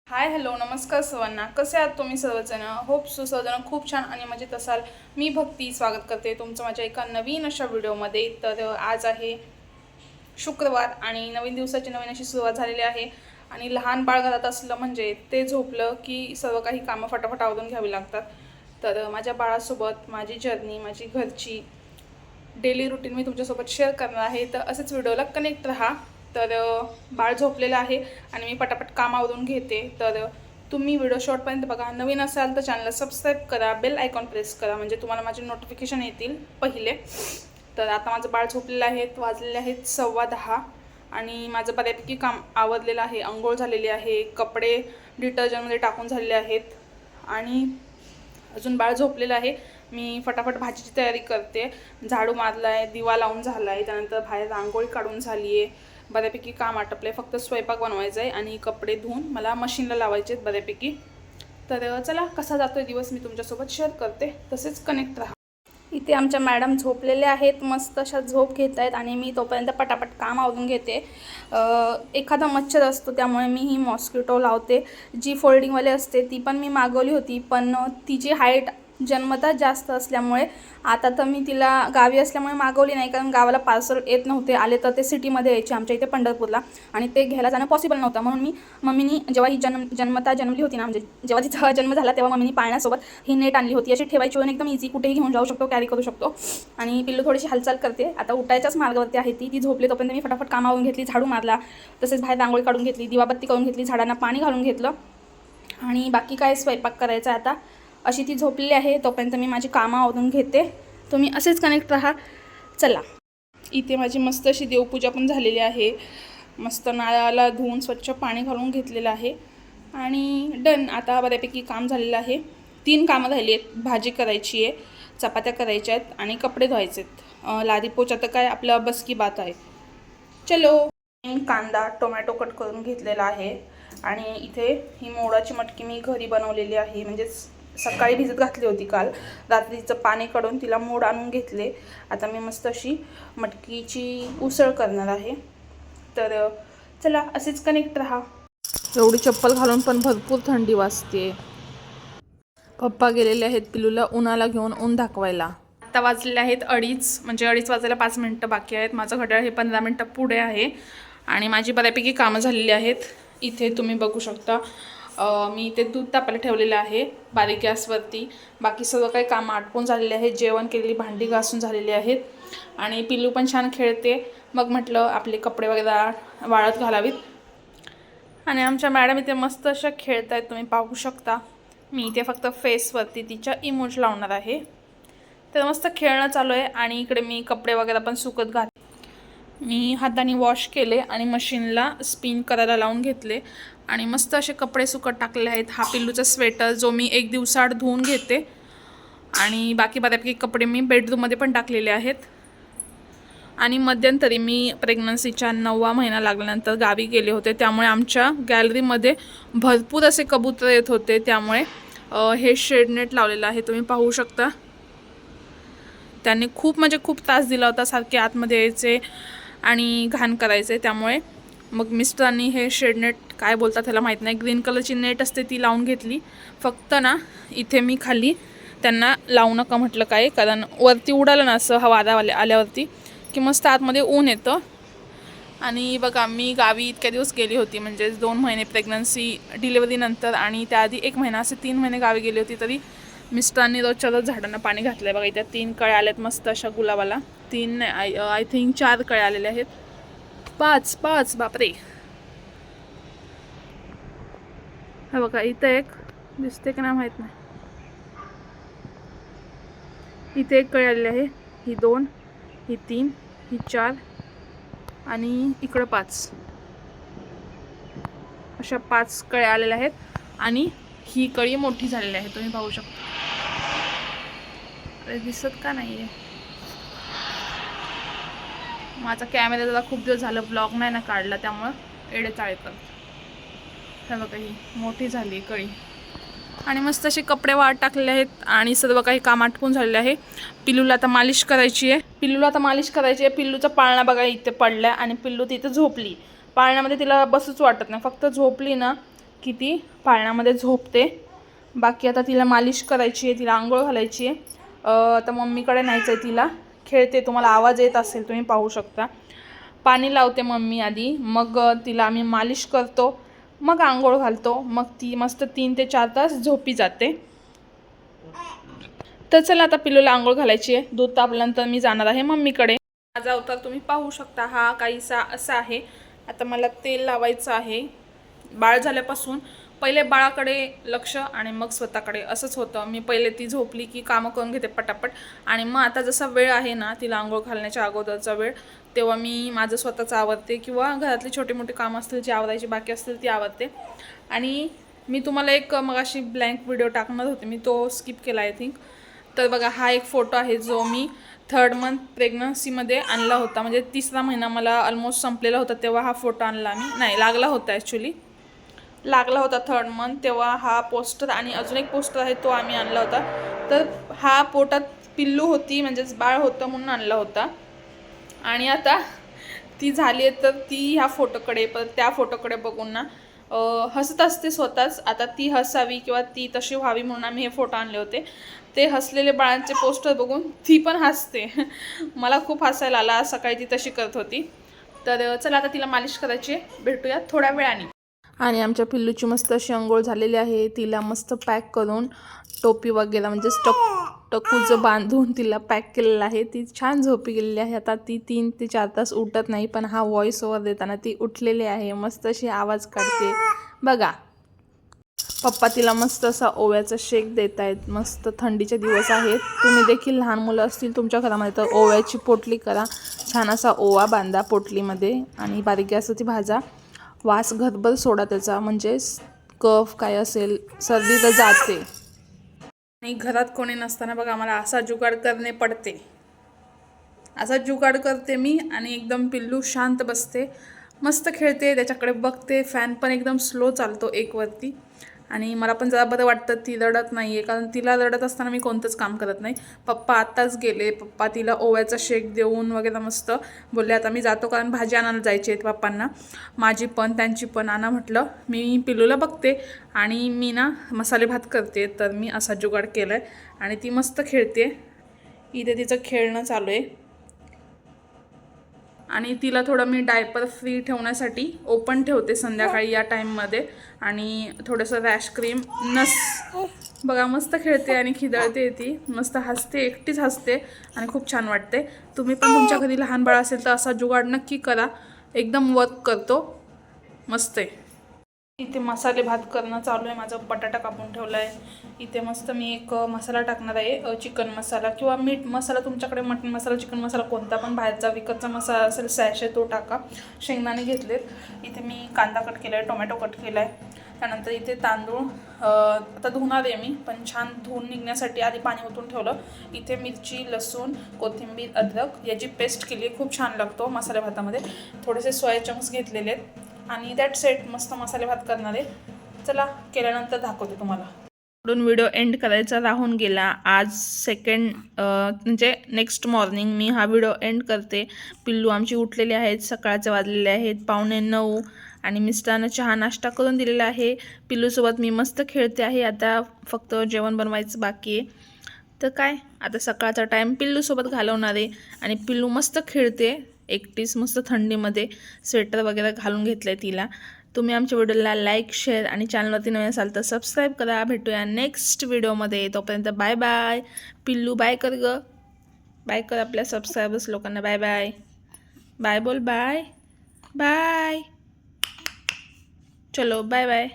Hi hello नमस्कार सर्वांना. कसे आहात तुम्ही सर्वजण? होप सो सर्वजण खूप छान आणि मजेत असाल. मी भक्ती स्वागत करते तुमचं माझ्या एका नवीन अशा व्हिडिओमध्ये. तर आज आहे शुक्रवार आणि नवीन दिवसाची नवीन अशी सुरुवात झालेली आहे. आणि लहान बाळ घरात असलं म्हणजे ते झोपलं की सर्व काही कामं फटाफट आवरून घ्यावी लागतात. तर माझ्या बाळासोबत माझी जर्नी, माझी घरची डेली रुटीन मी तुमच्यासोबत शेअर करणार आहे. तर असेच व्हिडिओला कनेक्ट राहा. तर बाळ झोपलेलं आहे आणि मी पटापट काम आवरून घेते. तर तुम्ही व्हिडिओ शॉर्टपर्यंत बघा. नवीन असाल तर चॅनलला सबस्क्राईब करा, बेल आयकॉन प्रेस करा, म्हणजे तुम्हाला माझे नोटिफिकेशन येतील पहिले. तर आता माझं बाळ झोपलेलं आहे. वाजलेले आहेत 10:15 आणि माझं बऱ्यापैकी काम आवरलेलं आहे. अंघोळ झालेली आहे, कपडे डिटर्जंटमध्ये टाकून झालेले आहेत आणि अजून बाळ झोपलेलं आहे. मी फटाफट भाजीची तयारी करते. झाडू मारला आहे, दिवा लावून झाला आहे, त्यानंतर बाहेर रांगोळी काढून झाली आहे. बऱ्यापैकी काम आटपलं आहे. फक्त स्वयंपाक बनवायचा आहे आणि कपडे धुवून मला मशीनला लावायचे आहेत बऱ्यापैकी. तर चला कसा जातो आहे दिवस मी तुमच्यासोबत शेअर करते. तसेच कनेक्ट राहा. इथे आमच्या मॅडम झोपलेल्या आहेत, मस्त अशा झोप घेत आहेत आणि मी तोपर्यंत पटापट काम आवरून घेते. एखादा मच्छर असतो त्यामुळे मी ही मॉस्किटो लावते. जी फोल्डिंगवाली असते ती पण मी मागवली होती, पण तिची हाईट जन्मतः जास्त असल्यामुळे आता तर मी तिला गावी असल्यामुळे मागवली नाही, कारण गावाला पार्सल येत नव्हते. आले तर ते सिटीमध्ये यायचे आमच्या इथे पंढरपूरला, आणि ते घ्यायला जाणं पॉसिबल नव्हतं. म्हणून मम्मीनी जेव्हा ही जन्मतः जन्मली होती ना, म्हणजे जेव्हा तिचा जन्म झाला तेव्हा मम्मीनी पाळण्यासोबत ही नेट आणली होती. अशी ठेवायची वरून एकदम इझी, कुठेही घेऊन जाऊ शकतो, कॅरी करू शकतो. आणि पिल्लू थोडीशी हालचाल करते. आता उठायच्याच मार्गावरती आहे. ती झोपली तोपर्यंत मी फटाफट कामावरून घेतली, झाडू मारला, तसेच बाहेर रांगोळी काढून घेतली, दिवाबत्ती करून घेतली, झाडांना पाणी घालून घेतलं आणि बाकी काय स्वयंपाक करायचा आता. अशी ती झोपलेली आहे. तोपर्यंत मी माझी कामं आवरून घेते. तुम्ही असेच कनेक्ट राहा. चला, इथे माझी मस्त अशी देवपूजा पण झालेली आहे. मस्त नारळाला धुवून स्वच्छ पाणी घालून घेतलेलं आहे आणि डन. आता बऱ्यापैकी काम झालेलं आहे. 3 कामं राहिली आहेत. भाजी करायची आहे, चपात्या करायच्या आहेत आणि कपडे धुवायचे आहेत. लादी पोचा तर काय आपलं बस की बात आहे. चलो. कांदा टोमॅटो कट करून घेतलेला आहे आणि इथे ही मोडाची मटकी मी घरी बनवलेली आहे. म्हणजेच सकाळी भिजत घातली होती, काल रात्रीचं पाणी काढून तिला मोड आणून घेतले. आता मी मस्त अशी मटकीची उसळ करणार आहे. तर चला असेच कनेक्ट राहा. एवढी चप्पल घालून पण भरपूर थंडी वाजते. पप्पा गेलेले आहेत पिलूला उन्हाला घेऊन ऊन दाखवायला. आता वाजलेले आहेत 2:30, म्हणजे 2:30 वाजायला 5 मिनटं बाकी आहेत. माझं घड्याळ हे 15 मिनटं पुढे आहे आणि माझी बऱ्यापैकी कामं झालेली आहेत. इथे तुम्ही बघू शकता मी इथे दूध तापायला ठेवलेलं आहे बारीक गॅसवरती. बाकी सर्व काही कामं आटपून झालेले आहेत. जेवण केलेली भांडी घासून झालेली आहेत आणि पिल्लू पण छान खेळते. मग म्हटलं आपले कपडे वगैरे वाळत घालावीत. आणि आमच्या मॅडम इथे मस्त अशा खेळत आहेत, तुम्ही पाहू शकता. मी इथे फक्त फेसवरती तिच्या इमोज लावणार आहे. तर मस्त खेळणं चालू आहे आणि इकडे मी कपडे वगैरे पण सुकत घातले. मी हाताने वॉश केले आणि मशीनला स्पिन करायला लावून घेतले आणि मस्त असे कपडे सुकत टाकलेले आहेत. हा पिल्लूचा स्वेटर जो मी 1 दिवसाआड धुवून घेते आणि बाकी बऱ्यापैकी कपडे मी बेडरूममध्ये पण टाकलेले आहेत. आणि मध्यंतरी मी प्रेग्नन्सीच्या 9वा महिना लागल्यानंतर गावी गेले होते, त्यामुळे आमच्या गॅलरीमध्ये भरपूर असे कबूतर येत होते. त्यामुळे हे शेडनेट लावलेलं आहे, तुम्ही पाहू शकता. त्यांनी खूप म्हणजे खूप त्रास दिला होता, सारखे आतमध्ये यायचे आणि घाण करायचे. त्यामुळे मग मिस्टरांनी हे शेडनेट काय बोलतात त्याला माहीत नाही, ग्रीन कलरची नेट असते ती लावून घेतली. फक्त ना इथे मी खाली त्यांना लावू नका म्हटलं काय, कारण वरती उडालं ना असं हवा आल्यावरती की मस्त आतमध्ये ऊन येतं. आणि बघा मी गावी इतक्या दिवस गेली होती, म्हणजे 2 महिने प्रेग्नन्सी डिलिव्हरीनंतर आणि त्याआधी 1 महिना, असे 3 महिने गावी गेली होती. तरी मिस्टरांनी रोजच्या रोज झाडांना पाणी घातलं आहे. बघा इथे 3 कळ्या आल्यात मस्त अशा गुलाबाला. 3 नाही, आय थिंक 4 कळ्या आलेल्या आहेत. 5 बापरे. हा बघा इथं एक दिसते की नाही माहीत नाही. इथे 1 कळी आलेली आहे, ही 2, ही 3, ही 4 आणि इकडं 5. अशा 5 कळ्या आलेल्या आहेत आणि ही कळी मोठी झालेली आहे, तुम्ही पाहू शकता. दिसत का नाही आहे? माझा कॅमेरा जरा खूप दिवस झालं ब्लॉग नाही ना काढला, त्यामुळं एडेचाळे करतो. हे बघा ही मोठी झाली कळी. आणि मस्त असे कपडे वाळत टाकलेले आहेत आणि सर्व काही काम आटपून झालेले आहे. पिल्लूला आता मालिश करायची आहे. पिल्लूचा पाळणा बघा इथे पडला आणि पिल्लू तिथे झोपली. पाळण्यामध्ये तिला बसूच वाटत नाही. फक्त झोपली ना की ती पाळण्यामध्ये झोपते. बाकी आता तिला मालिश करायची आहे, तिला आंघोळ घालायची आहे. आता मम्मीकडे न्यायचं आहे तिला. खेळते, तुम्हाला आवाज येत असेल तुम्ही पाहू शकता. पाणी लावते मम्मी आधी, मग तिला आम्ही मालिश करतो, मग आंघोळ घालतो, मग ती मस्त 3 ते 4 तास झोपी जाते. तर चला आता पिल्लूला आंघोळ घालायची आहे. दूध तापल्यानंतर मी जाणार आहे मम्मीकडे. माझा अवतार तुम्ही पाहू शकता, हा काहीसा असा आहे. आता मला तेल लावायचं आहे. बाळ झाल्यापासून पहिले बाळाकडे लक्ष आणि मग स्वतःकडे असंच होतं. मी पहिले ती झोपली की कामं करून घेते पटापट, आणि मग आता जसा वेळ आहे ना तिला आंघोळ घालण्याच्या अगोदरचा वेळ, तेव्हा मी माझं स्वतःचं आवरते किंवा घरातली छोटी मोठी कामं असतील जी आवरायची बाकी असतील ती आवरते. आणि मी तुम्हाला एक मगाशी ब्लँक व्हिडिओ टाकणार होते, मी तो स्किप केला आय थिंक. तर बघा, हा एक फोटो आहे जो मी 3rd मंथ प्रेग्नन्सीमध्ये आणला होता. म्हणजे 3रा महिना मला ऑलमोस्ट संपलेला होता तेव्हा हा फोटो आणला मी. नाही, लागला होता ॲक्च्युली, लागला होता 3rd मंथ तेव्हा हा पोस्टर. आणि अजून एक पोस्टर आहे तो आम्ही आणला होता. तर हा पोटात पिल्लू होती म्हणजेच बाळ होतं म्हणून आणला होता. आणि आता ती झाली आहे तर ती ह्या फोटोकडे परत त्या फोटोकडे बघून ना हसत असते स्वतःच. आता ती हसावी किंवा ती तशी व्हावी म्हणून आम्ही हे फोटो आणले होते. ते हसलेले बाळांचे पोस्टर बघून ती पण हसते. मला खूप हसायला आला. सकाळी ती तशी करत होती. तर चला आता तिला मालिश करायची आहे, भेटूया थोड्या वेळाने. आणि आमच्या पिल्लूची मस्त अशी अंघोळ झालेली आहे. तिला मस्त पॅक करून टोपी वगैरे म्हणजे टकूचं बांधून तिला पॅक केलेलं आहे. ती छान झोपी गेलेली आहे. आता ती 3 ते 4 तास उठत नाही, पण हा व्हॉइस ओव्हर देताना ती उठलेली आहे. मस्त अशी आवाज काढते बघा. पप्पा तिला मस्त असा ओव्याचा शेक देत आहेत. मस्त थंडीचे दिवस आहेत. तुम्ही देखील लहान मुलं असतील तुमच्या घरामध्ये तर ओव्याची पोटली करा. छान असा ओवा बांधा पोटलीमध्ये आणि बारीक गॅसवरती भाजा. वास घरभर सोडा त्याचा, म्हणजे कफ काय असेल सर्दी तर जाते. आणि घरात कोणी नसताना बघा मला असा जुगाड करणे पडते. असा जुगाड करते मी आणि एकदम पिल्लू शांत बसते, मस्त खेळते, त्याच्याकडे बघते. फॅन पण एकदम स्लो चालतो 1 वरती. आणि मला पण जरा बरं वाटतं ती रडत नाही आहे, कारण तिला रडत असताना मी कोणतंच काम करत नाही. पप्पा आत्ताच गेले. पप्पा तिला ओव्याचा शेक देऊन वगैरे मस्त बोलले आता मी जातो, कारण भाजी आणायला जायची आहेत पप्पांना. माझी पण त्यांची पण आणा म्हटलं. मी पिल्लूला बघते आणि मी ना मसाले भात करते. तर मी असा जुगाड केला आहे आणि ती मस्त खेळते. इथे तिचं खेळणं चालू आहे. आणि तिला थोडं मी डायपर फ्री ठेवण्यासाठी ओपन ठेवते संध्याकाळी या टाईममध्ये. आणि थोडंसं रॅश क्रीम नस बघा मस्त खेळते आणि खिदळते. ती मस्त हसते, एकटीच हसते आणि खूप छान वाटते. तुम्ही पण तुमच्या घरी लहान बाळ असेल तर असा जुगाड नक्की करा, एकदम वर्क करतो, मस्त आहे. इथे मसाले भात करणं चालू आहे माझं. बटाटा कापून ठेवला आहे. इथे मस्त मी एक मसाला टाकणार आहे, चिकन मसाला किंवा मीठ मसाला. तुमच्याकडे मटन मसाला, चिकन मसाला कोणता पण बाहेरचा विकतचा मसाला असेल सॅशे तो टाका. शेंगदाणे घेतलेत. इथे मी कांदा कट केला आहे, टोमॅटो कट केला आहे. त्यानंतर इथे तांदूळ आता धुणार आहे मी, पण छान धुवून निघण्यासाठी आधी पाणी ओतून ठेवलं. इथे मिरची, लसूण, कोथिंबीर, अद्रक याची पेस्ट केली आहे. खूप छान लागतो मसाले भातामध्ये. थोडेसे सोया चंक्स घेतलेले आहेत आणि दॅट सेट मस्त मसाले भात करणार आहे. चला केल्यानंतर दाखवते तुम्हाला. पुढून व्हिडिओ एंड करायचा राहून गेला. आज सेकंड म्हणजे नेक्स्ट मॉर्निंग मी हा व्हिडिओ एंड करते. पिल्लू आमची उठलेली आहेत. सकाळचे वाजलेले आहेत 8:45 आणि मिस्टरांना चहा नाश्ता करून दिलेला आहे. पिल्लूसोबत मी मस्त खेळते आहे. आता फक्त जेवण बनवायचं बाकी आहे. तर काय आता सकाळचा टाईम पिल्लूसोबत घालवणार आहे आणि पिल्लू मस्त खेळते एकटीच मस्त थंडीमध्ये. स्वेटर वगैरे घालून घेतलं आहे तिला. तुम्ही आमच्या व्हिडिओला लाईक, शेअर आणि चॅनलवरती नवीन असाल तर सबस्क्राईब करा. भेटूया नेक्स्ट व्हिडिओमध्ये. तोपर्यंत बाय बाय. पिल्लू बाय कर गं, बाय कर आपल्या सबस्क्रायबर्स लोकांना. Bye bye. बाय बोल, बाय बाय. चलो बाय बाय.